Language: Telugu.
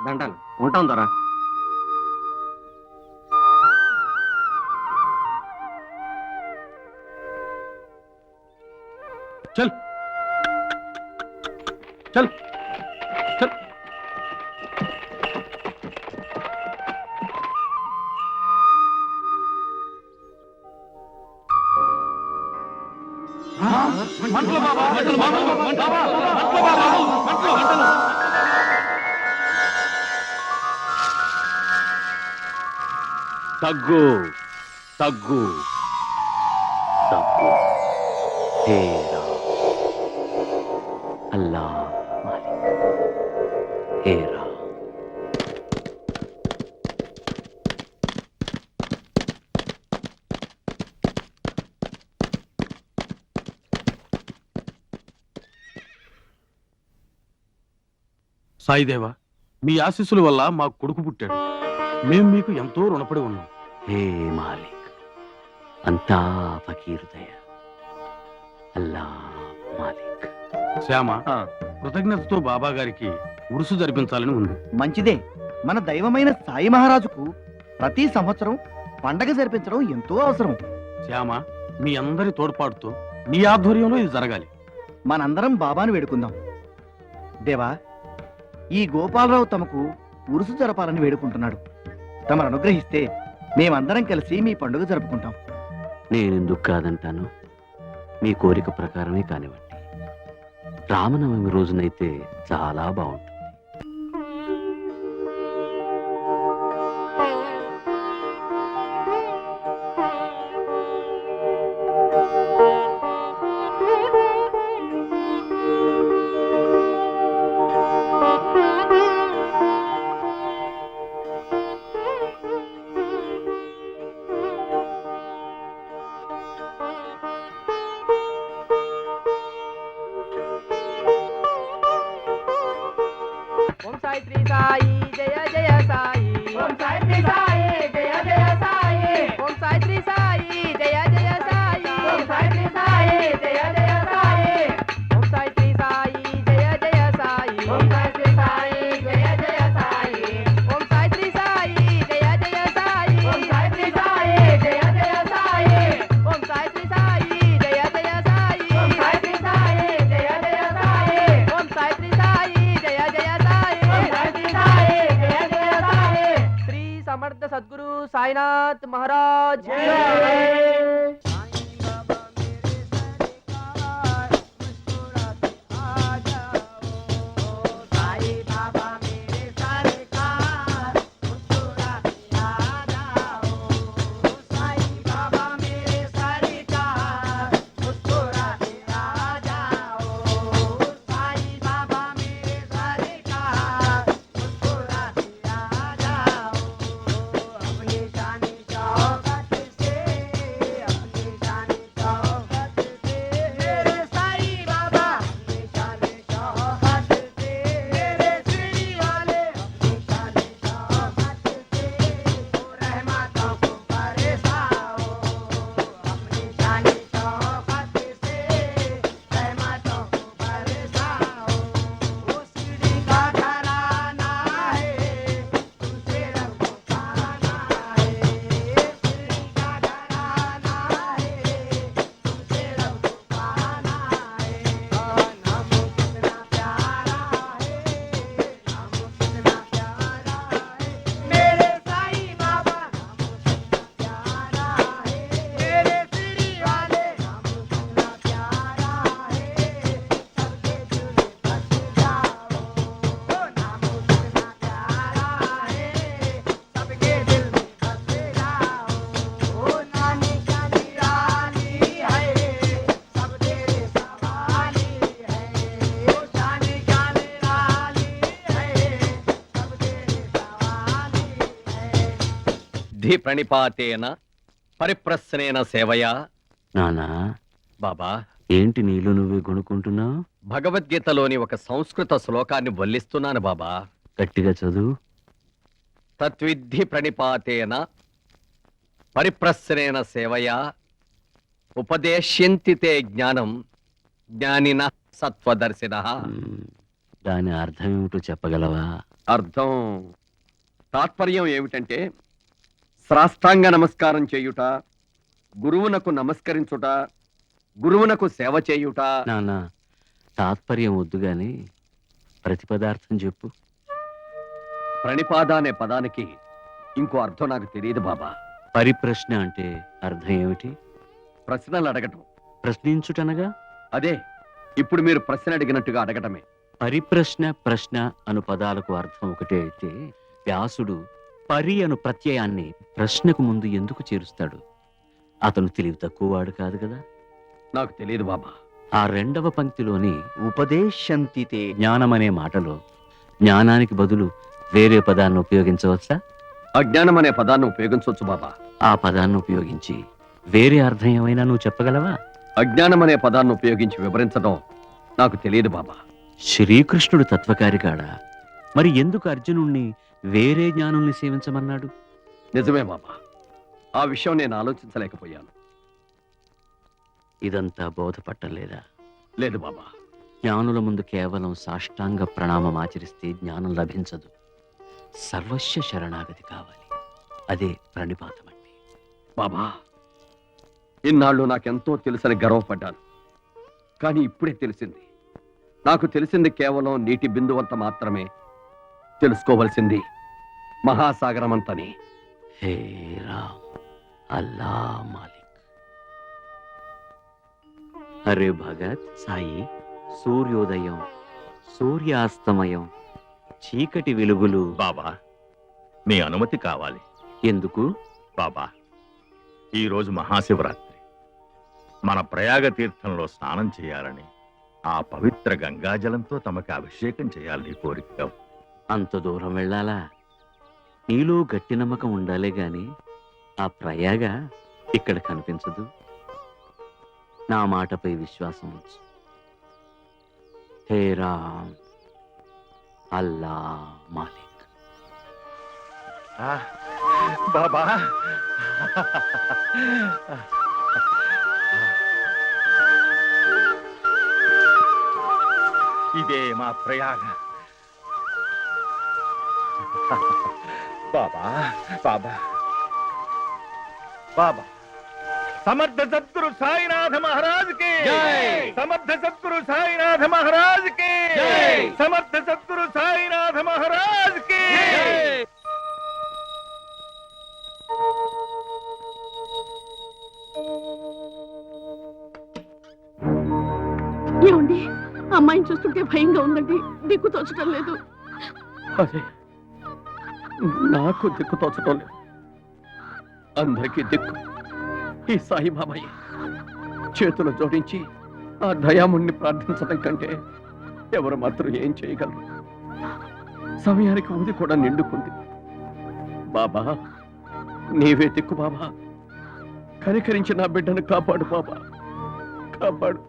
దండాలు ఉంటాం దొరా. చల్ చల్ చల్. మంటలు బాబా, మంటలు బాబా, మంటలు బాబా, మంటలు బాబా, మంటలు, మంటలు. తగ్గు తగ్గు తగ్గు. హేరా అల్లా మాలిక్, హేరా. సాయిదేవా, మీ ఆశీస్సుల వల్ల మా కొడుకు పుట్టాడు. మేం మీకు ఎంతో రుణపడి ఉన్నాం. హే మాలిక్, అంతా ఫకీరు దయ. అల్లా మాలిక్. శ్యామ, కృతజ్ఞతతో బాబా గారికి ఉరుసు జరిపించాలని ఉంది. మంచిదే. మన దైవమైన సాయి మహారాజుకు ప్రతి సంవత్సరం పండగ జరిపించడం ఎంతో అవసరం. శ్యామ, మీ అందరి తోడ్పాటుతో నీ ఆధ్వర్యంలో ఇది జరగాలి. మనందరం బాబాను వేడుకుందాం. దేవా, ఈ గోపాలరావు తమకు ఉరుసు జరపాలని వేడుకుంటున్నాడు. తమరు అనుగ్రహిస్తే మేమందరం కలిసి మీ పండుగ జరుపుకుంటాం. నేనెందుకు కాదంటాను? మీ కోరిక ప్రకారమే కానివ్వండి. రామనవమి రోజునైతే చాలా బాగుంటుంది. ఓం సాయి శ్రీ సాయి జయ జయ సాయి. ఓం సాయి శ్రీ సాయి జయ జయ సాయి. ఓం సాయి శ్రీ సాయి జయ జయ సాయి. ఓం సాయి శ్రీ సాయి జయ జయ సాయి. ఓం సాయి శ్రీ సాయి జయ జయ సాయి. ఓం సాయి శ్రీ సాయి జయ జయ సాయి. ఓం సాయి శ్రీ సాయి జయ జయ సాయి. ఓం సాయి శ్రీ సాయి జయ జయ సాయి. ఓం సాయి శ్రీ సాయి జయ జయ సాయి. ఓం సాయి శ్రీ సాయి జయ జయ సాయి. ఓం సాయి శ్రీ సాయి జయ జయ సాయి. श्री समर्थ सद्गुरु साईनाथ महाराज సిద్ధి ప్రణిపాతేన పరిప్రశ్నేన సేవయా. నానా బాబా, ఏంటి నీలో నువ్వే కొనుక్కుంటున్నావు? భగవద్గీతలోని ఒక సంస్కృత శ్లోకాన్ని వల్లిస్తున్నాను బాబా. గట్టిగా చదువు. తత్విద్ధి ప్రణిపాతేన పరిప్రశ్నేన సేవయా ఉపదేశ్యంతి తే జ్ఞానం జ్ఞానిన సత్వదర్శినః. దాని అర్థం ఏమిటో చెప్పగలవా? అర్థం తాత్పర్యం ఏమిటంటే శ్రాష్టాంగ నమస్కారం చేయుట, గురువునకు నమస్కరించుట, గురువునకు సేవ చేయుట. నాన్న తాత్పర్యం వద్దు గాని ప్రతిపదార్థం చెప్పు. ప్రణిపాద అనే పదానికి ఇంకో అర్థం నాకు తెలియదు బాబా. పరిప్రశ్న అంటే అర్థం ఏమిటి? ప్రశ్నలు అడగటం. ప్రశ్నించుటనగా? అదే ఇప్పుడు మీరు ప్రశ్న అడిగినట్టుగా అడగటమే. పరిప్రశ్న, ప్రశ్న అను పదాలకు అర్థం ఒకటే అయితే వ్యాసుడు పరి అను ప్రత్యయాన్ని ప్రశ్నకు ముందు ఎందుకు చేరుస్తాడు? అతను తెలివి తక్కువవాడు కాదు కదా. నాకు తెలియదు బాబా. ఆ రెండవ పంక్తిలోని ఉపదేశంతితే జ్ఞానమనే మాటలో జ్ఞానానికి బదులు వేరే పదాన్ని ఉపయోగించవచ్చా? అజ్ఞానం అనే పదాన్ని ఉపయోగించవచ్చు బాబా. ఆ పదాన్ని ఉపయోగించి వేరే అర్థం ఏమైనా నువ్వు చెప్పగలవా? అజ్ఞానం అనే పదాన్ని ఉపయోగించి వివరించడం నాకు తెలియదు బాబా. శ్రీకృష్ణుడు తత్వకారికాడా? మరి ఎందుకు అర్జునుణ్ణి వేరే జ్ఞానుల్ని సేవించమన్నాడు? నిజమే బాబా, ఆ విషయం నేను ఆలోచించలేకపోయాను. ఇదంతా బోధపట్టలేదా? లేదు బాబా. జ్ఞానుల ముందు కేవలం సాష్టాంగ ప్రణామం ఆచరిస్తే జ్ఞానం లభించదు. సర్వస్వ శరణాగతి కావాలి. అదే ప్రణిపాతం అంటే. బాబా, ఇన్నాళ్ళు నాకెంతో తెలుసని గర్వపడ్డాను. కానీ ఇప్పుడే తెలిసింది. నాకు తెలిసింది కేవలం నీటి బిందువంత మాత్రమే. తెలుసుకోవలసింది మహాసాగరమంతని. హే రామ్, అల్లా మాలిక్. అరే భగత్ సాయి, సూర్యోదయం, సూర్యాస్తమయం, చీకటి వెలుగులు. బాబా, మీ అనుమతి కావాలి. ఎందుకు? బాబా, ఈరోజు మహాశివరాత్రి. మన ప్రయాగ తీర్థంలో స్నానం చేయాలని, ఆ పవిత్ర గంగాజలంతో తమకి అభిషేకం చేయాలని కోరిక. అంత దూరం వెళ్ళాలా? నీలో గట్టి నమ్మకం ఉండాలే గాని ఆ ప్రయాగ ఇక్కడ కనిపించదు. నా మాటపై విశ్వాసం ఉంచు. హే రామ్, అల్లా మాలిక్. బాబా, ఇదే మా ప్రయాగ. బాబా బాబా బాబా, సమర్థ సద్గురు సాయినాథ మహారాజ్ కి జై. సమర్థ సద్గురు సాయినాథ మహారాజ్ కి జై. సమర్థ సద్గురు సాయినాథ మహారాజ్ కి జై. ఏమండి, అమ్మాయిని చూస్తుంటే భయంగా ఉందండి. దిక్కు తోచడం లేదు. అదే నాకు దిక్కు తోచడం లేదు. అందరికీ దిక్కు ఈ సాయిబాబాయ్. చేతులు జోడించి ఆ దయాముణ్ణి ప్రార్థించడం కంటే ఎవరు మాత్రం ఏం చేయగలరు? సమయానికి ఊది కూడా నిండుకుంది. బాబా, నీవే దిక్కు బాబా. కనికరించి నా బిడ్డను కాపాడు బాబా, కాపాడు.